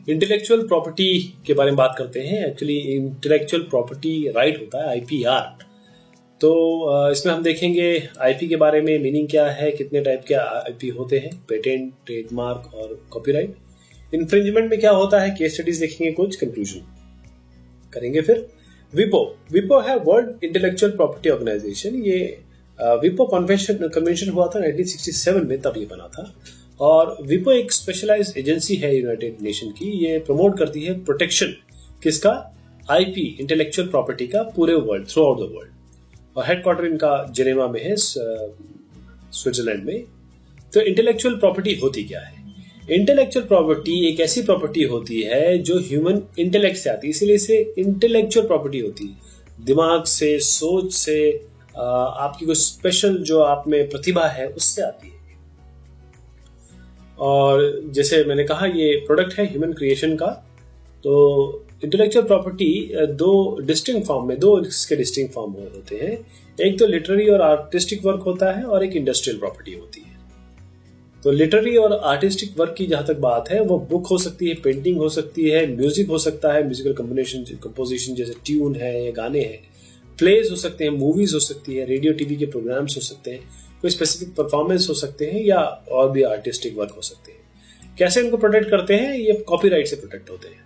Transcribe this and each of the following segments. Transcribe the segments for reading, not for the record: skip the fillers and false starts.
Intellectual property के बारे में बात करते हैं। एक्चुअली इंटेलेक्चुअल प्रॉपर्टी राइट होता है आईपीआर। तो इसमें हम देखेंगे आईपी के बारे में, मीनिंग क्या है, कितने टाइप के आईपी होते हैं, पेटेंट, ट्रेडमार्क और कॉपीराइट। इन्फ्रिंजमेंट में क्या होता है, केस स्टडीज देखेंगे, कुछ कंक्लूजन करेंगे। फिर विपो है वर्ल्ड इंटेलेक्चुअल प्रॉपर्टी ऑर्गेनाइजेशन। ये विपो कन्वेंशन हुआ था 1967 में, तब ये बना था। और विपो एक स्पेशलाइज्ड एजेंसी है यूनाइटेड नेशन की। ये प्रमोट करती है प्रोटेक्शन किसका, आईपी, इंटेलेक्चुअल प्रॉपर्टी का, पूरे world, through out the world. और हेडक्वार्टर इनका जेनेवा में है, स्विट्जरलैंड में। तो इंटेलेक्चुअल प्रॉपर्टी होती क्या है? इंटेलेक्चुअल प्रॉपर्टी एक ऐसी प्रॉपर्टी होती है जो ह्यूमन इंटेलेक्ट से आती है, इसीलिए इसे इंटेलेक्चुअल प्रॉपर्टी होती है। दिमाग से, सोच से, आपकी कोई स्पेशल जो आप में प्रतिभा है उससे आती है। और जैसे मैंने कहा ये प्रोडक्ट है ह्यूमन क्रिएशन का। तो इंटेलेक्चुअल प्रॉपर्टी दो डिस्टिंक्ट फॉर्म होते हैं। एक तो लिटरेरी और आर्टिस्टिक वर्क होता है और एक इंडस्ट्रियल प्रॉपर्टी होती है। तो लिटरेरी और आर्टिस्टिक वर्क की जहां तक बात है, वो बुक हो सकती है, पेंटिंग हो सकती है, म्यूजिक हो सकता है, म्यूजिकल कंपोजिशन जैसे ट्यून है या गाने हैं, प्लेज हो सकते हैं, मूवीज हो सकती है, रेडियो टीवी के प्रोग्राम्स हो सकते हैं, कोई स्पेसिफिक परफॉर्मेंस हो सकते हैं, या और भी आर्टिस्टिक वर्क हो सकते हैं। कैसे इनको प्रोटेक्ट करते हैं? ये कॉपीराइट से प्रोटेक्ट होते हैं।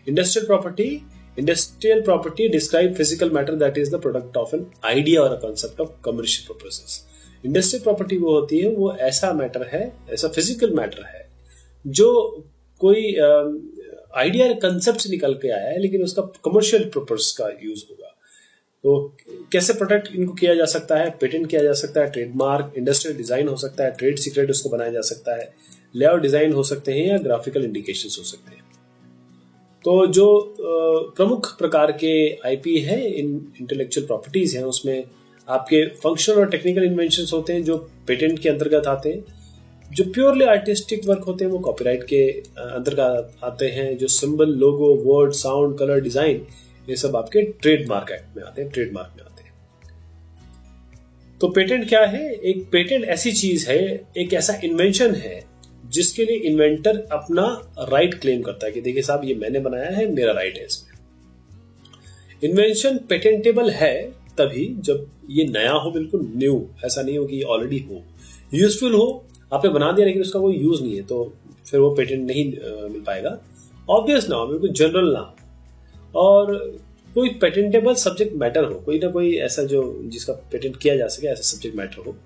Industrial property describe physical matter that is the product of an idea और concept of commercial purposes. Industrial property वो होती है, वो ऐसा मैटर है, ऐसा फिजिकल मैटर है जो कोई आइडिया कंसेप्ट से निकल के आया है, लेकिन उसका कमर्शियल पर्पस का यूज होगा। तो कैसे प्रोटेक्ट इनको किया जा सकता है? पेटेंट किया जा सकता है, ट्रेडमार्क, इंडस्ट्रियल डिजाइन हो सकता है, ट्रेड सीक्रेट उसको बनाया जा सकता है, लेआउट डिजाइन हो सकते हैं, या ग्राफिकल इंडिकेशंस हो सकते हैं। तो जो प्रमुख प्रकार के आईपी है, इंटेलेक्चुअल प्रॉपर्टीज हैं, उसमें आपके फंक्शनल और टेक्निकल इन्वेंशंस होते हैं जो पेटेंट के अंतर्गत आते हैं। जो प्योरली आर्टिस्टिक वर्क होते हैं वो कॉपीराइट के अंतर्गत आते हैं। जो सिंबल, लोगो, वर्ड, साउंड, कलर, डिजाइन, ये सब आपके ट्रेडमार्क एक्ट में आते हैं, ट्रेडमार्क में आते हैं। तो पेटेंट क्या है? एक पेटेंट ऐसी चीज है, एक ऐसा इन्वेंशन है जिसके लिए इन्वेंटर अपना राइट क्लेम करता है कि देखिए साहब ये मैंने बनाया है, मेरा राइट है इसमें। इन्वेंशन पेटेंटेबल है तभी जब ये नया हो, बिल्कुल न्यू, ऐसा नहीं हो कि ऑलरेडी हो, यूजफुल हो, आपने बना दिया लेकिन उसका कोई यूज नहीं है, तो फिर वो पेटेंट नहीं मिल पाएगा। ऑब्वियस ना हो, बिल्कुल जनरल ना हो, और कोई पेटेंटेबल सब्जेक्ट मैटर हो, कोई ना कोई ऐसा जो जिसका पेटेंट किया जा सके, ऐसा सब्जेक्ट मैटर हो।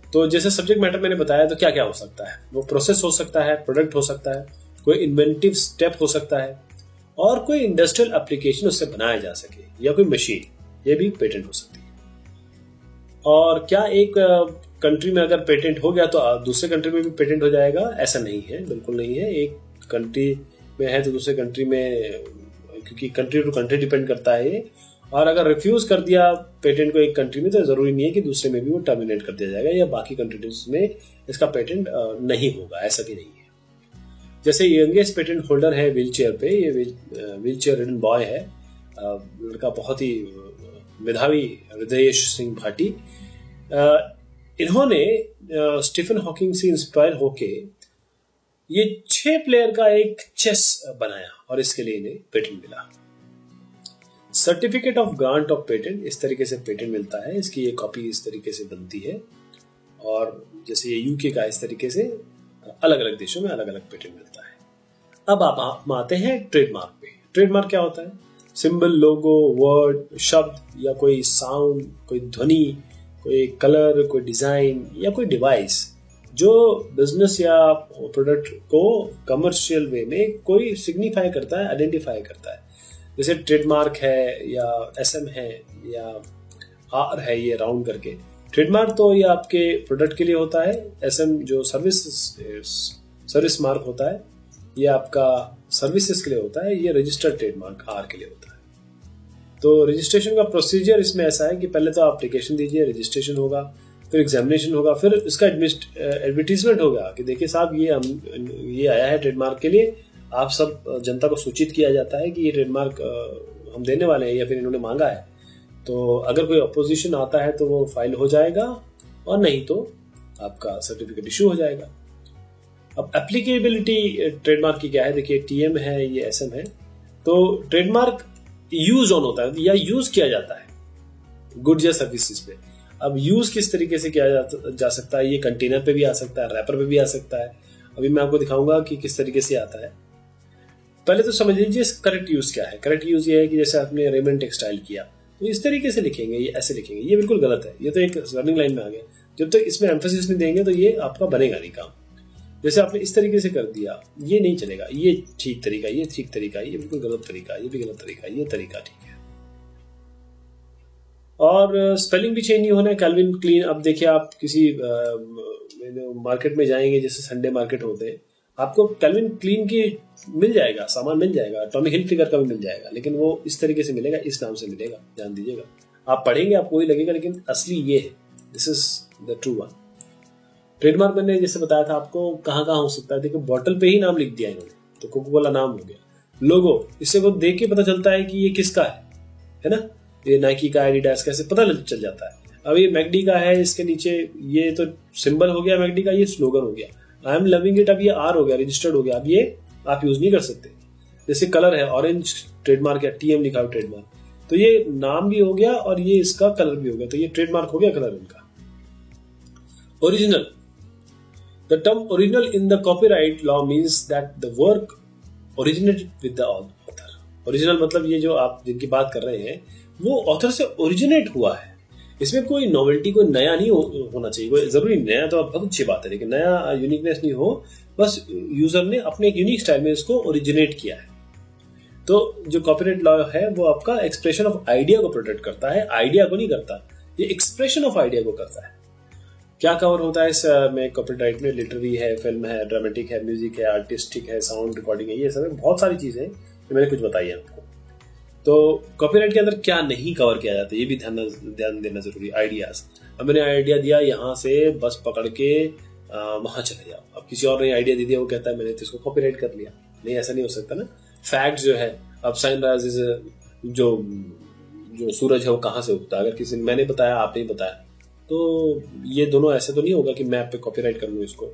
तो जैसे सब्जेक्ट मैटर मैंने बताया, तो क्या क्या हो सकता है? वो प्रोसेस हो सकता है, प्रोडक्ट हो सकता है, कोई इन्वेंटिव स्टेप हो सकता है, और कोई इंडस्ट्रियल एप्लीकेशन उससे बनाया जा सके, या कोई मशीन, ये भी पेटेंट हो सकती है। और क्या एक कंट्री में अगर पेटेंट हो गया तो दूसरे कंट्री में भी पेटेंट हो जाएगा? ऐसा नहीं है, बिल्कुल नहीं है। एक कंट्री में है तो दूसरे कंट्री में, क्योंकि कंट्री टू कंट्री डिपेंड करता है ये। और अगर रिफ्यूज कर दिया पेटेंट को एक कंट्री में, तो जरूरी नहीं है कि दूसरे में भी वो टर्मिनेट कर दिया जाएगा, या बाकी कंट्रीज में इसका पेटेंट नहीं होगा, ऐसा भी नहीं है। जैसे यंगेस्ट पेटेंट होल्डर है व्हील चेयर पे, ये व्हील चेयर रिडन बॉय है, लड़का बहुत ही मेधावी, हृदयेश सिंह भाटी। इन्होंने स्टीफन हॉकिंग से इंस्पायर होके ये 6 प्लेयर का एक चेस बनाया, और इसके लिए इन्हें पेटेंट मिला। Certificate of grant of patent, इस तरीके से पेटेंट मिलता है, इसकी ये कॉपी इस तरीके से बनती है। और जैसे ये यूके का, इस तरीके से अलग अलग देशों में अलग अलग पेटेंट मिलता है। अब आप आते हैं ट्रेडमार्क पे। ट्रेडमार्क क्या होता है? सिंबल, लोगो, वर्ड, शब्द, या कोई साउंड, कोई ध्वनि, कोई कलर, कोई डिजाइन, या कोई डिवाइस जो बिजनेस या प्रोडक्ट को कमर्शियल वे में कोई सिग्निफाई करता है, आइडेंटिफाई करता है। जैसे ट्रेडमार्क है, या एसएम है, या आर है, ये राउंड करके। ट्रेडमार्क तो ये आपके प्रोडक्ट के लिए होता है, एसएम जो सर्विस मार्क होता है, ये आपका सर्विसेज के लिए होता है, ये रजिस्टर्ड ट्रेडमार्क आर के लिए होता है। तो रजिस्ट्रेशन का प्रोसीजर इसमें ऐसा है कि पहले तो एप्लीकेशन दीजिए, रजिस्ट्रेशन होगा, फिर एग्जामिनेशन होगा, फिर इसका एडवर्टीजमेंट होगा कि देखिए साहब ये आया है ट्रेडमार्क के लिए, आप सब जनता को सूचित किया जाता है कि ये ट्रेडमार्क हम देने वाले हैं, या फिर इन्होंने मांगा है। तो अगर कोई अपोजिशन आता है तो वो फाइल हो जाएगा, और नहीं तो आपका सर्टिफिकेट इशू हो जाएगा। अब एप्लीकेबिलिटी ट्रेडमार्क की क्या है, देखिए टीएम है, ये एसएम है, तो ट्रेडमार्क यूज ऑन होता है या यूज किया जाता है गुड्स या सर्विसेज पे। अब यूज किस तरीके से किया जा सकता है, ये कंटेनर पे भी आ सकता है, रैपर पे भी आ सकता है। अभी मैं आपको दिखाऊंगा कि किस तरीके से आता है। पहले तो समझ लीजिए करेक्ट यूज क्या है। करेक्ट यूज ये है कि जैसे आपने रेमंड टेक्सटाइल किया तो इस तरीके से लिखेंगे, ये ऐसे लिखेंगे, ये बिल्कुल गलत है, ये तो एक रनिंग लाइन में आ गया। जब तक इसमें एम्फेसिस नहीं देंगे तो ये आपका बनेगा नहीं काम। जैसे आपने इस तरीके से कर दिया, ये नहीं चलेगा, ये ठीक तरीका, ये ठीक तरीका, ये बिल्कुल गलत तरीका, ये भी गलत तरीका, ये तरीका ठीक है। और स्पेलिंग भी चेंज नहीं होना है। कैल्विन क्लीन, अब देखिए आप किसी मार्केट में जाएंगे, जैसे संडे मार्केट होते हैं, आपको कैल्विन क्लीन की मिल जाएगा, सामान मिल जाएगा, टॉमी हिलफिगर का भी मिल जाएगा, लेकिन वो इस तरीके से मिलेगा, इस नाम से मिलेगा, ध्यान दीजिएगा। आप पढ़ेंगे आपको वही लगेगा, लेकिन असली ये है, this is the true one. Trademark मैंने जैसे बताया था आपको कहाँ कहाँ हो सकता है, देखो बॉटल पे ही नाम लिख दिया इन्होंने, तो कोको कोला नाम हो गया। लोगो, इससे वो देख के पता चलता है कि ये किसका है ना, ये नाइकी का, एडिडास का, ऐसे पता चल जाता है। अब ये मैकडी का है, इसके नीचे ये तो सिंबल हो गया मैकडी का, ये स्लोगन हो गया। आई एम लविंग इट, अब ये आर हो गया, रजिस्टर्ड हो गया, अब ये आप यूज नहीं कर सकते। जैसे कलर है ऑरेंज, ट्रेडमार्क है, टीएम लिखा हुआ ट्रेडमार्क, तो ये नाम भी हो गया और ये इसका कलर भी हो गया, तो ये ट्रेडमार्क हो गया कलर इनका। Original, the term original in the copyright law means that the work originated with the author. Original मतलब ये जो आप जिनकी बात कर रहे हैं वो ऑथर से ओरिजिनेट हुआ है। इसमें कोई नॉवेल्टी, कोई नया नहीं होना चाहिए, कोई जरूरी नया तो बहुत अच्छी बात है, लेकिन नया यूनिकनेस नहीं हो, बस यूजर ने अपने एक यूनिक स्टाइल में इसको ओरिजिनेट किया है। तो जो कॉपीराइट लॉ है वो आपका एक्सप्रेशन ऑफ आइडिया को प्रोटेक्ट करता है, आइडिया को नहीं करता, ये एक्सप्रेशन ऑफ आइडिया को करता है। क्या कवर होता है इसमें कॉपीराइट में? लिटरेरी है, फिल्म है, ड्रामेटिक है, म्यूजिक है, आर्टिस्टिक है, साउंड रिकॉर्डिंग है, ये सब बहुत सारी चीजें हैं, मैंने कुछ बताई है आपको। तो कॉपीराइट के अंदर क्या नहीं कवर किया जाता है ये भी ध्यान देना जरूरी। आइडियाज, अब मैंने आइडिया दिया, यहाँ से बस पकड़ के वहां चले जाओ। अब किसी और ने आइडिया दे दिया, वो कहता है मैंने तो इसको कॉपीराइट कर लिया, नहीं, ऐसा नहीं हो सकता ना। फैक्ट जो है, अब सनराइज जो सूरज है वो कहाँ से उगता है, अगर किसी ने मैंने बताया आप नहीं बताया, तो ये दोनों ऐसे तो नहीं होगा कि मैं आप पे कॉपीराइट कर लूँ इसको।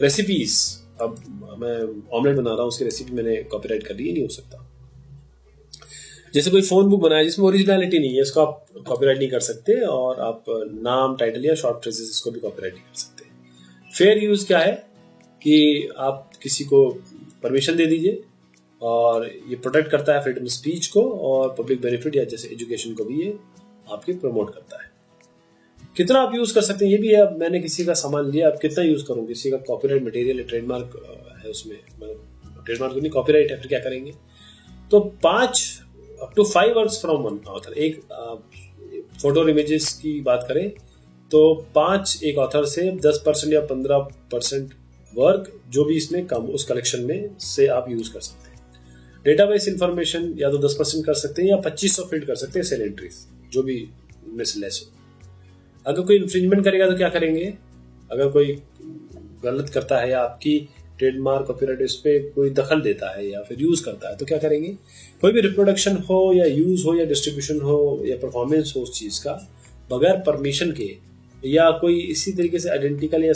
रेसिपीज, अब मैं ऑमलेट बना रहा हूँ, उसकी रेसिपी मैंने कॉपीराइट कर ली, ये नहीं हो सकता। जैसे कोई फोन बुक बनाया जिसमें ओरिजिनलिटी नहीं है, इसको आप कॉपीराइट नहीं कर सकते, और आप नाम, टाइटल या शॉर्ट फ्रेजेस इसको भी कॉपीराइट नहीं कर सकते। फेयर यूज क्या है कि आप किसी को परमिशन दे दीजिए, और ये प्रोटेक्ट करता है फ्रीडम ऑफ स्पीच को, और पब्लिक बेनिफिट या जैसे एजुकेशन को भी ये आपके प्रमोट करता है। कितना आप यूज कर सकते हैं ये भी है। अब मैंने किसी का सामान लिया, अब कितना यूज करूँ, किसी का कॉपीराइट मटेरियल है, ट्रेडमार्क है उसमें, मतलब ट्रेडमार्क तो नहीं, कॉपीराइट है, फिर क्या करेंगे? तो 5 up to 5 words from one author. एक फोटो और इमेजेस की बात करें तो 5 एक ऑथर से 10% या 15% वर्क जो भी इसमें कम उस कलेक्शन में से आप यूज कर सकते हैं। डेटाबेस इंफॉर्मेशन या तो 10% कर सकते हैं या 2500 फीट कर सकते हैं, सेल एंट्रीज जो भी इनमें से लेस हो। अगर कोई इन्फ्रिंजमेंट करेगा तो क्या करेंगे? अगर कोई गलत करता है या आपकी ट्रेडमार्क कॉपीराइट इस पे कोई दखल देता है या फिर यूज करता है तो क्या करेंगे? कोई भी रिप्रोडक्शन हो या यूज हो या डिस्ट्रीब्यूशन हो या परफॉर्मेंस हो उस चीज का बगैर परमिशन के, या कोई इसी तरीके से आइडेंटिकल या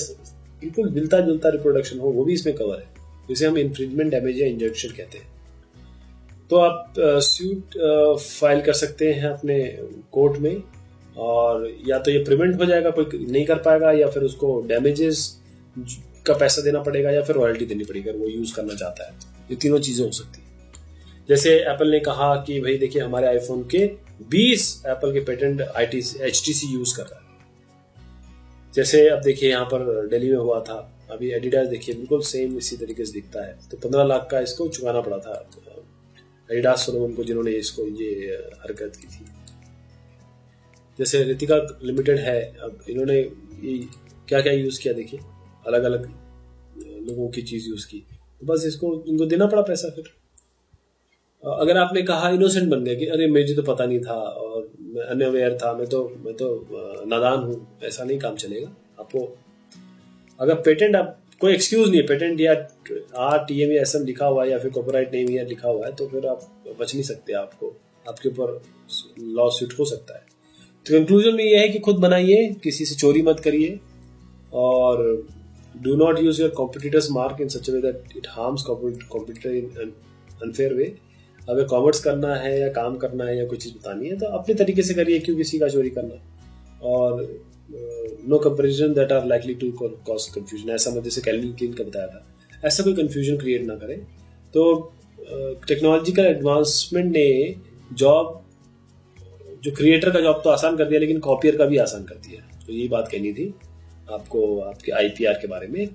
बिल्कुल मिलता जुलता रिप्रोडक्शन हो, वो भी इसमें कवर है, जिसे हम इन्फ्रिंजमेंट, डैमेज या इंजक्शन कहते हैं। तो आप सूट फाइल कर सकते हैं अपने कोर्ट में, और या तो ये प्रिवेंट हो जाएगा, कोई नहीं कर पाएगा, या फिर उसको डैमेजेस का पैसा देना पड़ेगा, या फिर रॉयल्टी देनी पड़ेगी अगर वो यूज करना चाहता है। ये तीनों चीजें हो सकती है। जैसे एप्पल ने कहा कि भाई देखिए हमारे आईफोन के 20 एप्पल के पेटेंट HTC यूज कर रहा है। जैसे अब देखिए यहाँ पर दिल्ली में हुआ था, अभी एडिडास देखिए बिल्कुल सेम इसी तरीके से दिखता है, तो 15 लाख का इसको चुकाना पड़ा था एडिडास सोलोमन को, जिन्होंने इसको ये हरकत की थी। जैसे रितिका लिमिटेड है, अब इन्होंने क्या क्या यूज किया, देखिए अलग अलग लोगों की चीज यूज की, तो बस इसको इनको देना पड़ा पैसा। फिर अगर आपने कहा इनोसेंट बन गया कि अरे मुझे तो पता नहीं था और मैं अनअवेयर था, मैं तो नादान हूं, ऐसा नहीं काम चलेगा। आपको अगर पेटेंट, आप कोई एक्सक्यूज नहीं है, पेटेंट या TM या SM लिखा हुआ है या फिर कॉपीराइट नेम या लिखा हुआ है, तो फिर आप बच नहीं सकते, आपको आपके ऊपर लॉ सूट हो सकता है। तो कंक्लूजन में ये है कि खुद बनाइए, किसी से चोरी मत करिए, और do not use your competitors mark in such way that it harms competitor in unfair way. अगर कॉमर्स करना है या काम करना है या कोई चीज बतानी है तो अपने तरीके से करिए, क्यों किसी का चोरी करना। और no comparison that are likely to cause confusion, ऐसा मैं जैसे कैल्विन क्लीन का बताया था, ऐसा कोई कंफ्यूजन क्रिएट ना करें। तो टेक्नोलॉजिकल एडवांसमेंट ने जॉब, जो क्रिएटर का जॉब तो आसान कर दिया, लेकिन कॉपियर का भी आसान कर दिया। तो यही बात कहनी थी आपको आपके IPR के बारे में।